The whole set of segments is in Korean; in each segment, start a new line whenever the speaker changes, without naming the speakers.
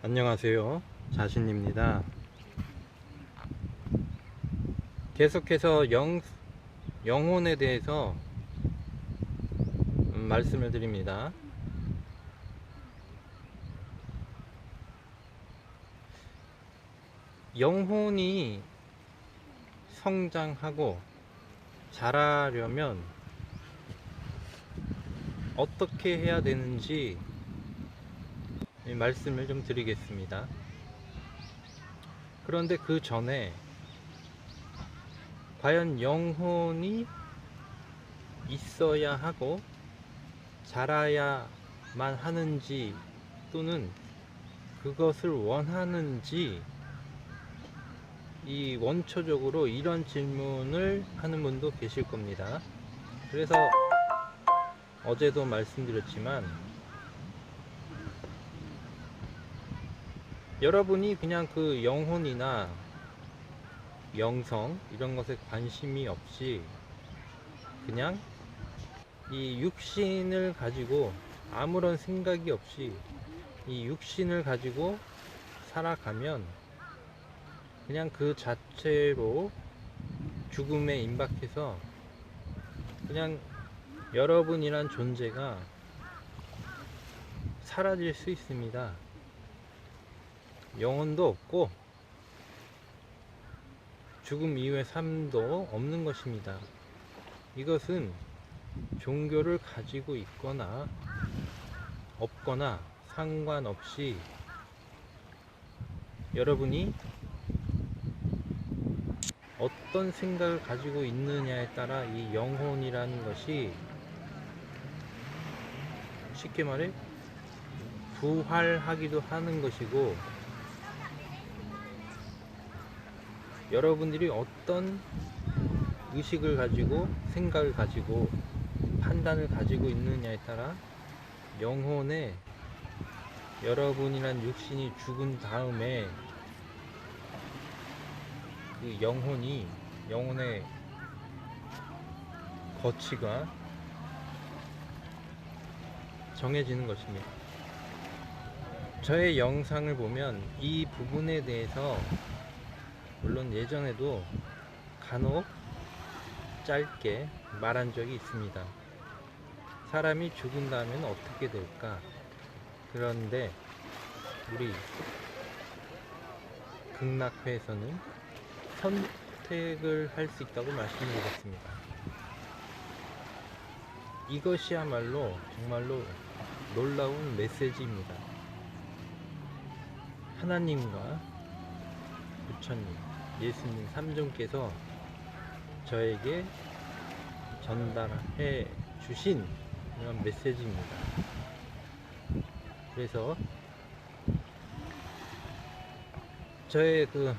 안녕하세요, 자신입니다. 계속해서 영혼에 대해서 말씀을 드립니다. 영혼이 성장하고 자라려면 어떻게 해야 되는지 말씀을 좀 드리겠습니다. 그런데 그 전에 과연 영혼이 있어야 하고 자라야만 하는지, 또는 그것을 원하는지, 이 원초적으로 이런 질문을 하는 분도 계실 겁니다. 그래서 어제도 말씀드렸지만, 여러분이 그냥 그 영혼이나 영성 이런 것에 관심이 없이 그냥 이 육신을 가지고 아무런 생각이 없이 이 육신을 가지고 살아가면 그냥 그 자체로 죽음에 임박해서 그냥 여러분이란 존재가 사라질 수 있습니다. 영혼도 없고 죽음 이후의 삶도 없는 것입니다. 이것은 종교를 가지고 있거나 없거나 상관없이 여러분이 어떤 생각을 가지고 있느냐에 따라 이 영혼이라는 것이, 쉽게 말해 부활하기도 하는 것이고, 여러분들이 어떤 의식을 가지고 생각을 가지고 판단을 가지고 있느냐에 따라 영혼의, 여러분이란 육신이 죽은 다음에 그 영혼의 거치가 정해지는 것입니다. 저의 영상을 보면 이 부분에 대해서 물론 예전에도 간혹 짧게 말한 적이 있습니다. 사람이 죽은 다음에는 어떻게 될까? 그런데 우리 극락회에서는 선택을 할 수 있다고 말씀드렸습니다. 이것이야말로 정말로 놀라운 메시지입니다. 하나님과 부처님, 예수님 3존께서 저에게 전달해 주신 이런 메시지입니다. 그래서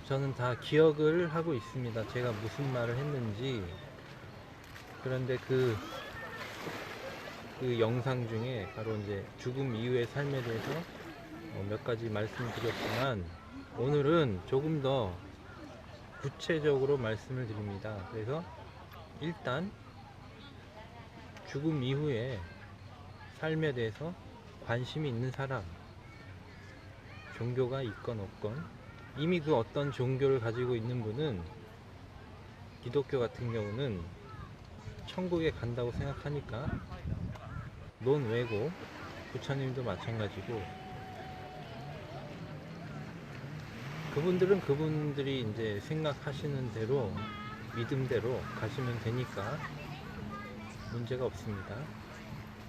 저는 다 기억을 하고 있습니다. 제가 무슨 말을 했는지. 그런데 그 영상 중에 바로 이제 죽음 이후의 삶에 대해서 몇 가지 말씀드렸지만, 오늘은 조금 더 구체적으로 말씀을 드립니다. 그래서 일단 죽음 이후의 삶에 대해서 관심이 있는 사람, 종교가 있건 없건, 이미 그 어떤 종교를 가지고 있는 분은, 기독교 같은 경우는 천국에 간다고 생각하니까 논외고, 부처님도 마찬가지고, 그분들은 그분들이 이제 생각하시는 대로, 믿음대로 가시면 되니까 문제가 없습니다.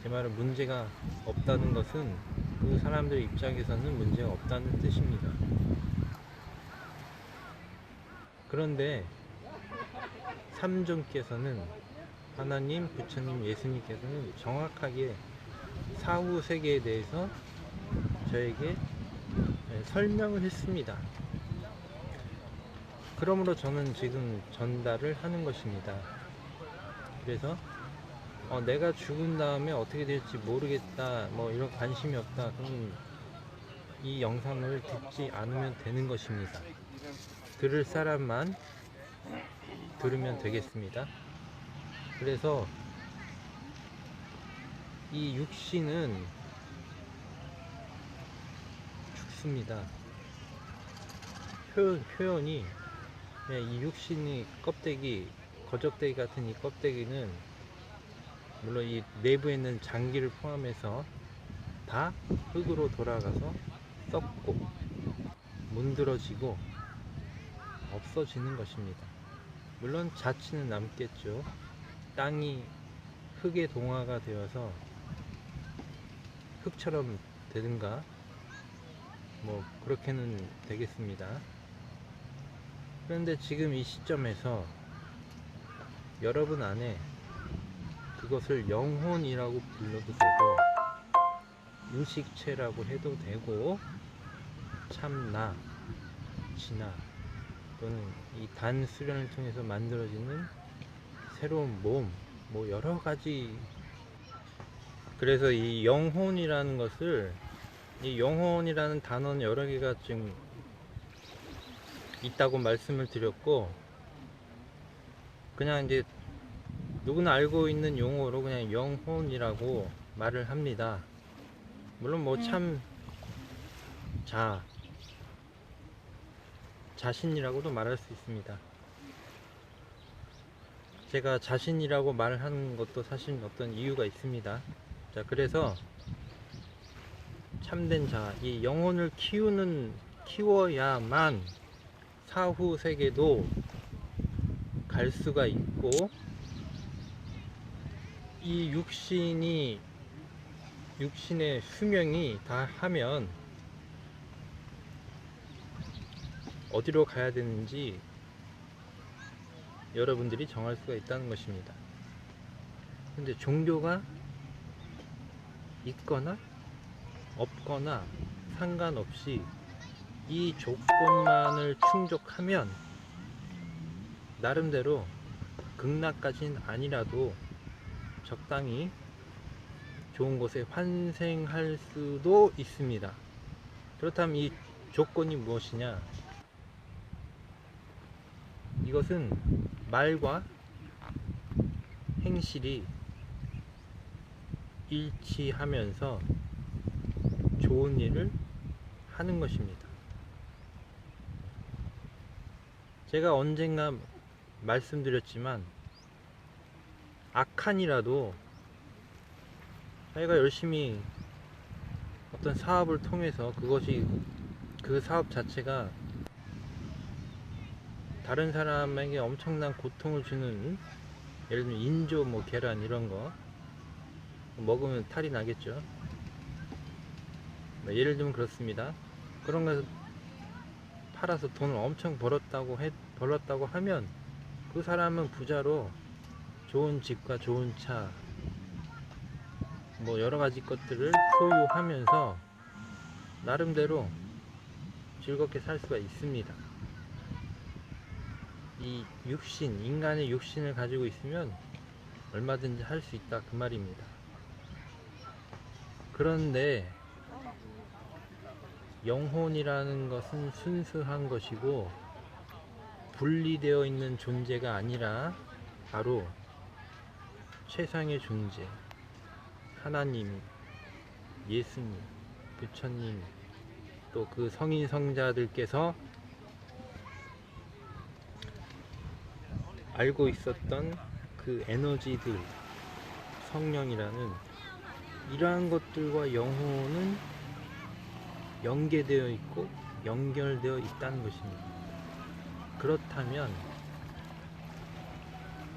제 말은 문제가 없다는 것은 그 사람들 입장에서는 문제가 없다는 뜻입니다. 그런데 삼존께서는, 하나님, 부처님, 예수님께서는 정확하게 사후 세계에 대해서 저에게 설명을 했습니다. 그러므로 저는 지금 전달을 하는 것입니다. 그래서 내가 죽은 다음에 어떻게 될지 모르겠다, 뭐 이런 관심이 없다, 그럼 이 영상을 듣지 않으면 되는 것입니다. 들을 사람만 들으면 되겠습니다. 그래서 이 육신은 없습니다. 표현이 그냥 이 육신이 껍데기, 거적대기 같은 이 껍데기는 물론 이 내부에 있는 장기를 포함해서 다 흙으로 돌아가서 썩고 문드러지고 없어지는 것입니다. 물론 자취는 남겠죠. 땅이 흙의 동화가 되어서 흙처럼 되든가 뭐 그렇게는 되겠습니다. 그런데 지금 이 시점에서 여러분 안에 그것을 영혼이라고 불러도 되고 인식체라고 해도 되고 참나, 진화 또는 이 단수련을 통해서 만들어지는 새로운 몸, 뭐 여러 가지. 그래서 이 영혼이라는 것을, 이 영혼이라는 단어는 여러 개가 지금 있다고 말씀을 드렸고, 그냥 이제 누구나 알고 있는 용어로 그냥 영혼이라고 말을 합니다. 물론 뭐 참 자신이라고도 말할 수 있습니다. 제가 자신이라고 말하는 것도 사실 어떤 이유가 있습니다. 자, 그래서 참된 이 영혼을 키워야만 사후 세계도 갈 수가 있고, 이 육신의 수명이 다 하면 어디로 가야 되는지 여러분들이 정할 수가 있다는 것입니다. 근데 종교가 있거나 없거나 상관없이 이 조건만을 충족하면 나름대로 극락까지는 아니라도 적당히 좋은 곳에 환생할 수도 있습니다. 그렇다면 이 조건이 무엇이냐? 이것은 말과 행실이 일치하면서 좋은 일을 하는 것입니다. 제가 언젠가 말씀드렸지만 악한이라도 자기가 열심히 어떤 사업을 통해서 그 사업 자체가 다른 사람에게 엄청난 고통을 주는, 예를 들면 인조, 뭐 계란 이런 거 먹으면 탈이 나겠죠. 예를 들면 그렇습니다. 그런 거 팔아서 돈을 엄청 벌었다고 하면 그 사람은 부자로 좋은 집과 좋은 차, 뭐 여러 가지 것들을 소유하면서 나름대로 즐겁게 살 수가 있습니다. 이 인간의 육신을 가지고 있으면 얼마든지 할 수 있다, 그 말입니다. 그런데 영혼이라는 것은 순수한 것이고 분리되어 있는 존재가 아니라 바로 최상의 존재, 하나님, 예수님, 부처님, 또 그 성인 성자들께서 알고 있었던 그 에너지들, 성령이라는 이러한 것들과 영혼은 연계되어 있고 연결되어 있다는 것입니다. 그렇다면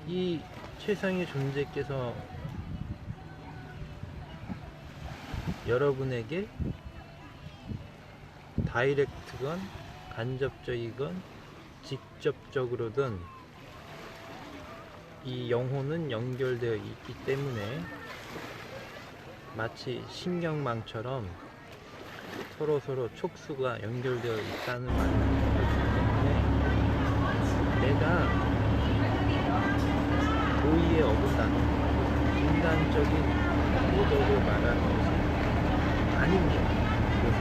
이 최상의 존재께서 여러분에게 다이렉트건 간접적이건 직접적으로든 이 영혼은 연결되어 있기 때문에 마치 신경망처럼 서로 촉수가 연결되어 있다는 말을 때문에 내가 도의에 어긋나는 인간적인 모독을 말하는 것은 아닙니다. 이것은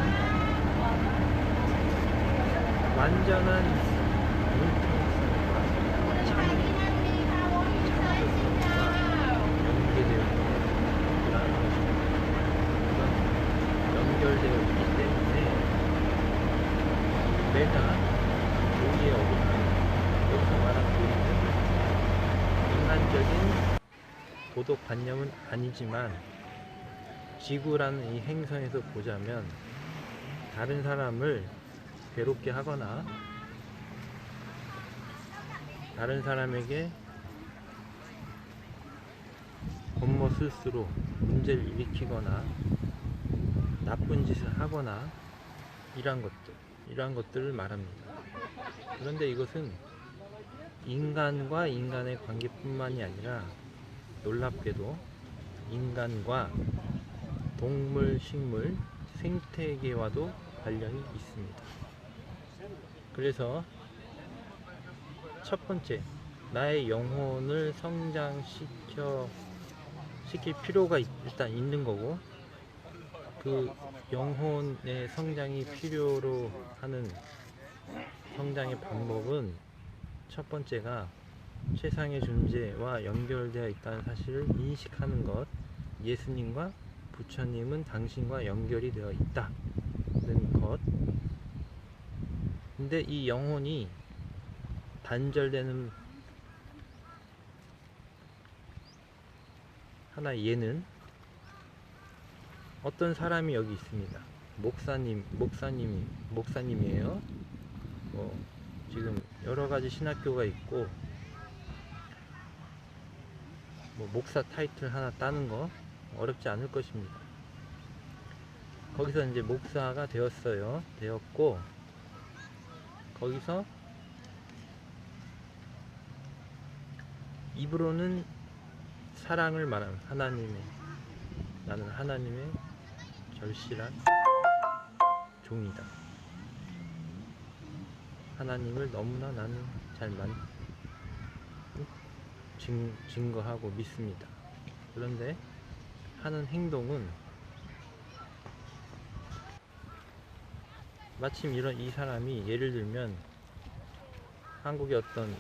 완전한 융통성과 창조성과 연계되어 있는 그런 것입니다. 이건 연결되어 있기 때문에 죄가 도리에 어긋나는, 여기서 말하는 도리는 인간적인 도덕관념은 아니지만 지구라는 이 행성에서 보자면 다른 사람을 괴롭게 하거나 다른 사람에게 권모술수로 문제를 일으키거나 나쁜 짓을 하거나 이러한 것들을 말합니다. 그런데 이것은 인간과 인간의 관계뿐만이 아니라 놀랍게도 인간과 동물, 식물, 생태계와도 관련이 있습니다. 그래서 첫 번째, 나의 영혼을 시킬 필요가 일단 있는 거고, 그 영혼의 성장이 필요로 하는 성장의 방법은 첫 번째가 세상의 존재와 연결되어 있다는 사실을 인식하는 것. 예수님과 부처님은 당신과 연결이 되어 있다는 것. 근데 이 영혼이 단절되는 하나의 예는 어떤 사람이 여기 있습니다. 목사님이에요. 지금 여러 가지 신학교가 있고, 목사 타이틀 하나 따는 거 어렵지 않을 것입니다. 거기서 이제 목사가 되었고, 거기서 입으로는 사랑을 말하는 나는 하나님의 절실한 종이다. 하나님을 너무나 나는 잘 증거하고 믿습니다. 그런데 하는 행동은 마침 이 사람이 예를 들면 한국의 어떤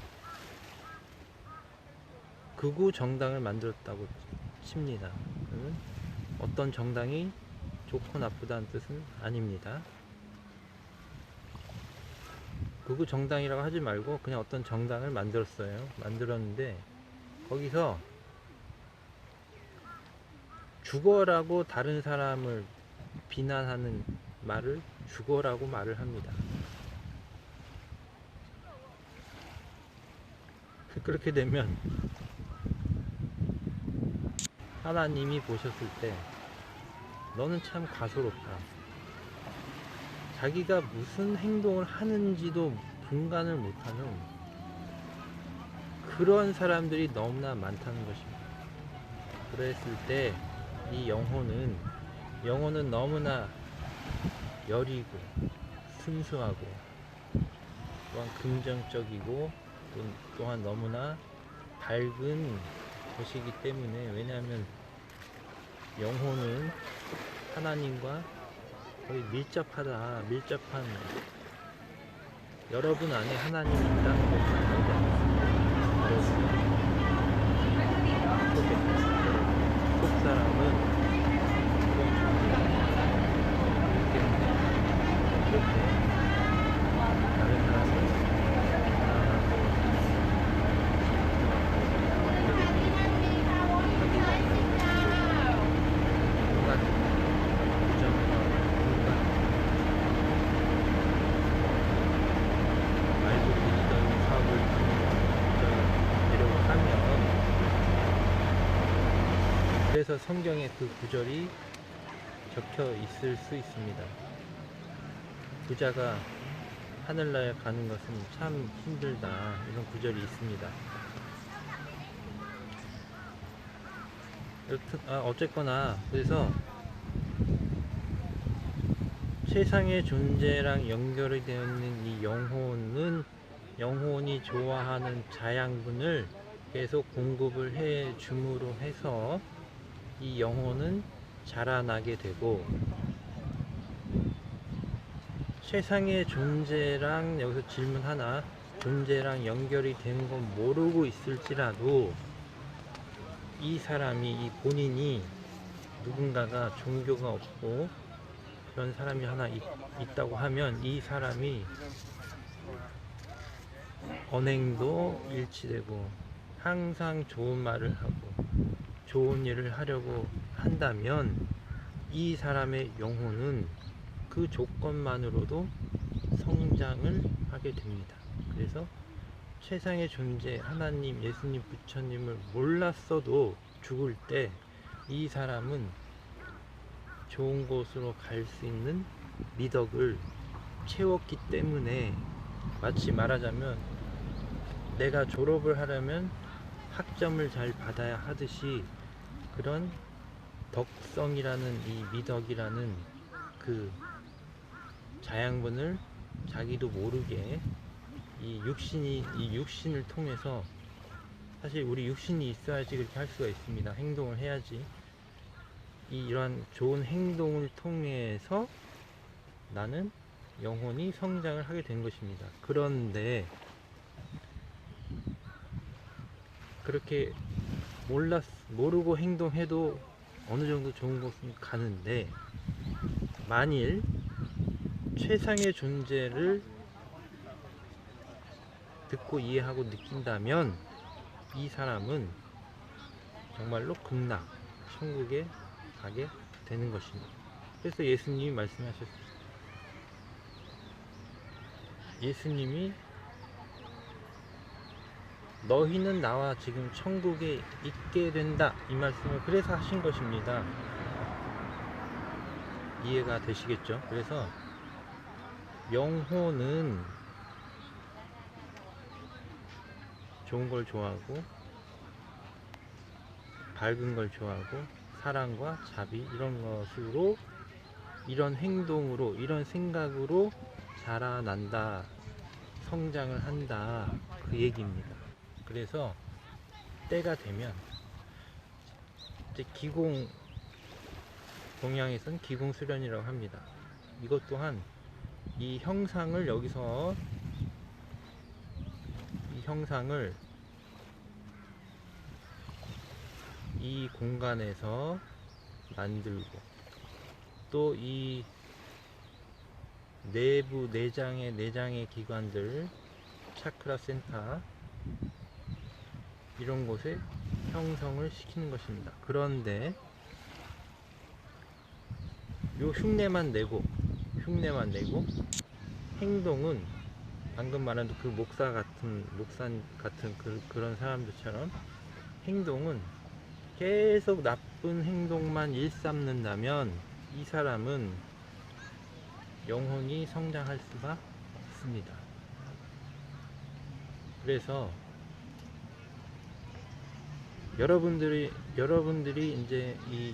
극우 정당을 만들었다고 칩니다. 그러면 어떤 정당이 좋고 나쁘다는 뜻은 아닙니다. 극우 정당이라고 하지 말고 그냥 어떤 정당을 만들었는데 거기서 죽어라고 다른 사람을 비난하는 말을 죽어라고 말을 합니다. 그렇게 되면 하나님이 보셨을 때 너는 참 가소롭다. 자기가 무슨 행동을 하는지도 분간을 못하는 그런 사람들이 너무나 많다는 것입니다. 그랬을 때 이 영혼은 너무나 여리고 순수하고 또한 긍정적이고 또한 너무나 밝은 것이기 때문에, 왜냐하면 영혼은 하나님과 거의 밀접한 여러분 안에 하나님이 있다는 것을 알지 않습니다. 속 사람은 그런 존재이기 때문에 그렇게 다른 사람을 그래서 성경에 그 구절이 적혀 있을 수 있습니다. 부자가 하늘나라에 가는 것은 참 힘들다, 이런 구절이 있습니다. 어쨌거나 그래서 세상의 존재랑 연결이 되어 있는 이 영혼이 좋아하는 자양분을 계속 공급을 해 줌으로 해서 이 영혼은 자라나게 되고, 세상의 존재랑, 여기서 질문 하나, 존재랑 연결이 된 건 모르고 있을지라도 이 사람이, 이 본인이 누군가가 종교가 없고 그런 사람이 하나 있다고 하면 이 사람이 언행도 일치되고 항상 좋은 말을 하고 좋은 일을 하려고 한다면 이 사람의 영혼은 그 조건만으로도 성장을 하게 됩니다. 그래서 세상의 존재, 하나님, 예수님, 부처님을 몰랐어도 죽을 때 이 사람은 좋은 곳으로 갈 수 있는 미덕을 채웠기 때문에, 마치 말하자면 내가 졸업을 하려면 학점을 잘 받아야 하듯이, 그런 덕성이라는 이 미덕이라는 그 자양분을 자기도 모르게 이 육신을 통해서, 사실 우리 육신이 있어야지 그렇게 할 수가 있습니다. 행동을 해야지. 이러한 좋은 행동을 통해서 나는 영혼이 성장을 하게 된 것입니다. 그런데 그렇게 모르고 행동해도 어느 정도 좋은 곳은 가는데, 만일 최상의 존재를 듣고 이해하고 느낀다면 이 사람은 정말로 극락, 천국에 가게 되는 것입니다. 그래서 예수님이 말씀하셨습니다. 예수님이 너희는 나와 지금 천국에 있게 된다, 이 말씀을 그래서 하신 것입니다. 이해가 되시겠죠? 그래서 영혼은 좋은 걸 좋아하고 밝은 걸 좋아하고 사랑과 자비, 이런 것으로, 이런 행동으로, 이런 생각으로 자라난다, 성장을 한다, 그 얘기입니다. 그래서 때가 되면, 이제 동양에서는 기공수련이라고 합니다. 이것 또한 이 형상을 여기서, 이 형상을 이 공간에서 만들고, 또 이 내부 내장의 기관들, 차크라 센터, 이런 곳에 형성을 시키는 것입니다. 그런데 요 흉내만 내고 행동은, 방금 말한 그 목사 같은 그런 사람들처럼 행동은 계속 나쁜 행동만 일삼는다면 이 사람은 영혼이 성장할 수가 없습니다. 그래서 여러분들이 이제 이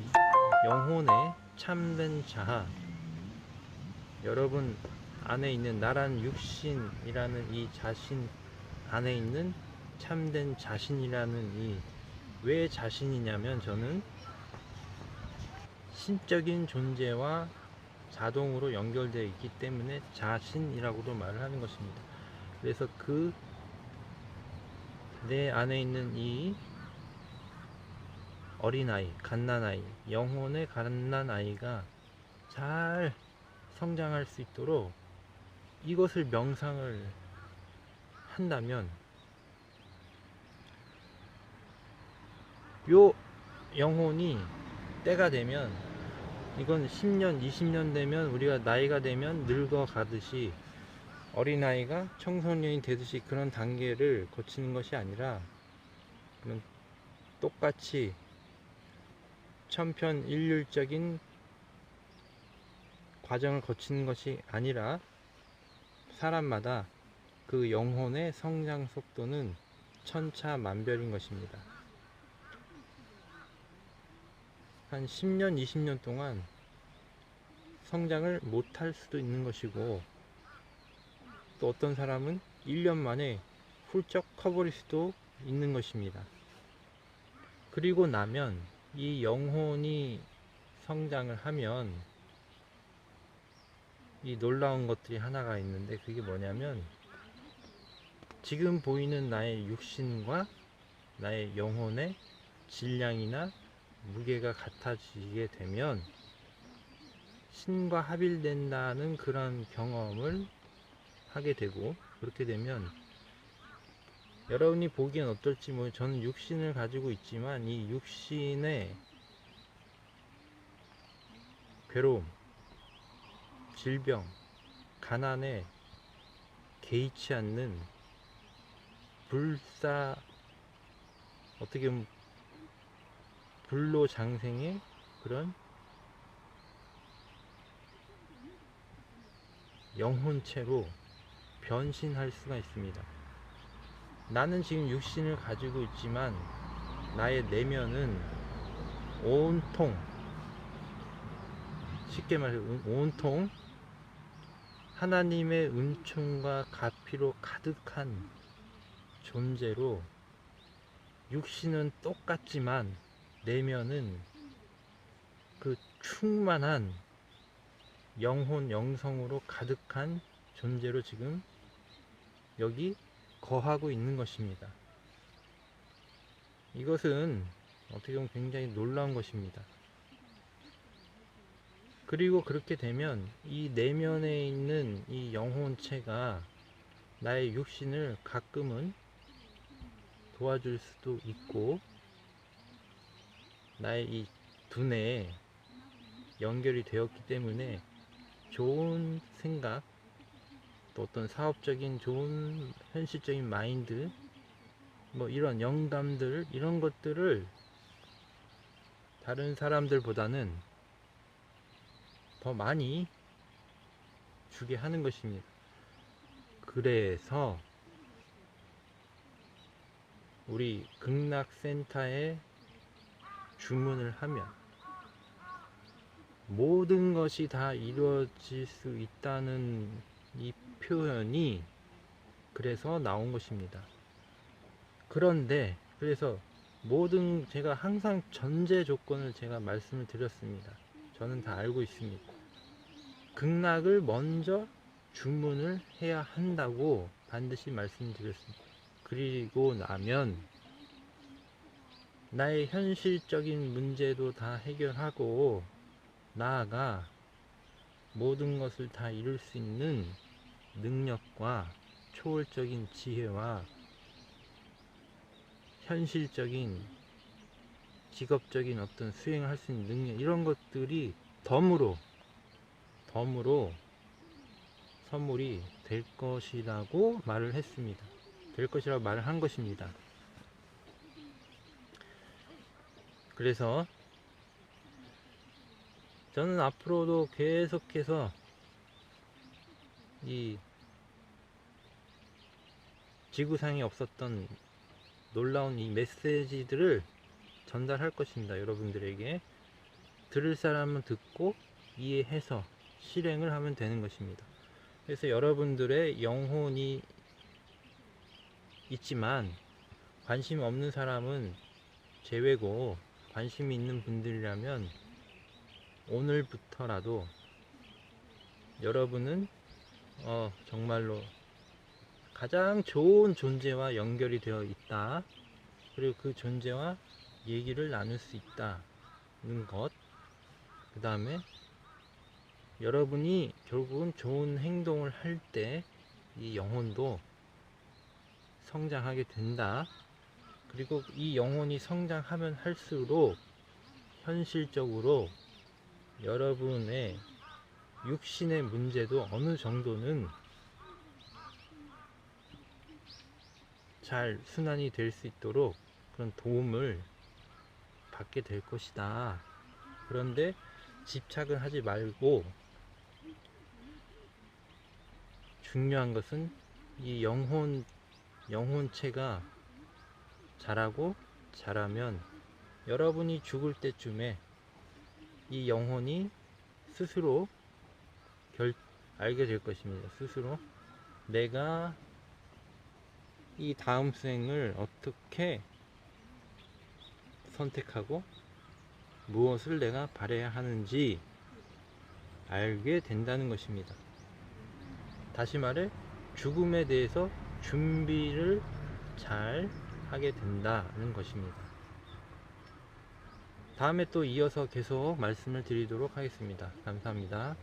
영혼의 참된 자아, 여러분 안에 있는 나란 육신이라는 이 자신 안에 있는 참된 자신이라는 이, 왜 자신이냐면, 저는 신적인 존재와 자동으로 연결되어 있기 때문에 자신이라고도 말을 하는 것입니다. 그래서 내 안에 있는 이 어린아이, 갓난아이, 영혼의 갓난아이가 잘 성장할 수 있도록 이것을 명상을 한다면, 요 영혼이 때가 되면, 이건 10년, 20년 되면, 우리가 나이가 되면 늙어가듯이, 어린아이가 청소년이 되듯이 그런 단계를 거치는 것이 아니라, 똑같이 천편일률적인 과정을 거치는 것이 아니라, 사람마다 그 영혼의 성장 속도는 천차만별인 것입니다. 한 10년, 20년 동안 성장을 못할 수도 있는 것이고, 또 어떤 사람은 1년 만에 훌쩍 커버릴 수도 있는 것입니다. 그리고 나면 이 영혼이 성장을 하면 이 놀라운 것들이 하나가 있는데, 그게 뭐냐면, 지금 보이는 나의 육신과 나의 영혼의 질량이나 무게가 같아지게 되면 신과 합일된다는 그런 경험을 하게 되고, 그렇게 되면 여러분이 보기엔 어떨지 저는 육신을 가지고 있지만 이 육신의 괴로움, 질병, 가난에 개의치 않는 어떻게 보면 불로장생의 그런 영혼체로 변신할 수가 있습니다. 나는 지금 육신을 가지고 있지만 나의 내면은 온통, 쉽게 말해 온통 하나님의 은총과 가피로 가득한 존재로, 육신은 똑같지만 내면은 그 충만한 영혼, 영성으로 가득한 존재로 지금 여기 거하고 있는 것입니다. 이것은 어떻게 보면 굉장히 놀라운 것입니다. 그리고 그렇게 되면 이 내면에 있는 이 영혼체가 나의 육신을 가끔은 도와줄 수도 있고, 나의 이 두뇌에 연결이 되었기 때문에 좋은 생각, 또 어떤 사업적인 좋은 현실적인 마인드, 이런 영감들, 이런 것들을 다른 사람들보다는 더 많이 주게 하는 것입니다. 그래서 우리 극락센터에 주문을 하면 모든 것이 다 이루어질 수 있다는 이 표현이 그래서 나온 것입니다. 그런데 그래서 제가 항상 전제 조건을 제가 말씀을 드렸습니다. 저는 다 알고 있습니다. 극락을 먼저 주문을 해야 한다고 반드시 말씀드렸습니다. 그리고 나면 나의 현실적인 문제도 다 해결하고 나아가 모든 것을 다 이룰 수 있는 능력과 초월적인 지혜와 현실적인 직업적인 어떤 수행을 할 수 있는 능력, 이런 것들이 덤으로 선물이 될 것이라고 말을 했습니다. 될 것이라고 말을 한 것입니다. 그래서 저는 앞으로도 계속해서 이 지구상에 없었던 놀라운 이 메시지들을 전달할 것입니다. 여러분들에게 들을 사람은 듣고 이해해서 실행을 하면 되는 것입니다. 그래서 여러분들의 영혼이 있지만 관심 없는 사람은 제외고, 관심이 있는 분들이라면 오늘부터라도 여러분은 정말로 가장 좋은 존재와 연결이 되어 있다, 그리고 그 존재와 얘기를 나눌 수 있다는 것, 그 다음에 여러분이 결국은 좋은 행동을 할 때 이 영혼도 성장하게 된다. 그리고 이 영혼이 성장하면 할수록 현실적으로 여러분의 육신의 문제도 어느 정도는 잘 순환이 될 수 있도록 그런 도움을 받게 될 것이다. 그런데 집착을 하지 말고, 중요한 것은 이 영혼체가 자라면 여러분이 죽을 때쯤에 이 영혼이 스스로 알게 될 것입니다. 스스로 내가 이 다음 생을 어떻게 선택하고 무엇을 내가 바라야 하는지 알게 된다는 것입니다. 다시 말해 죽음에 대해서 준비를 잘 하게 된다는 것입니다. 다음에 또 이어서 계속 말씀을 드리도록 하겠습니다. 감사합니다.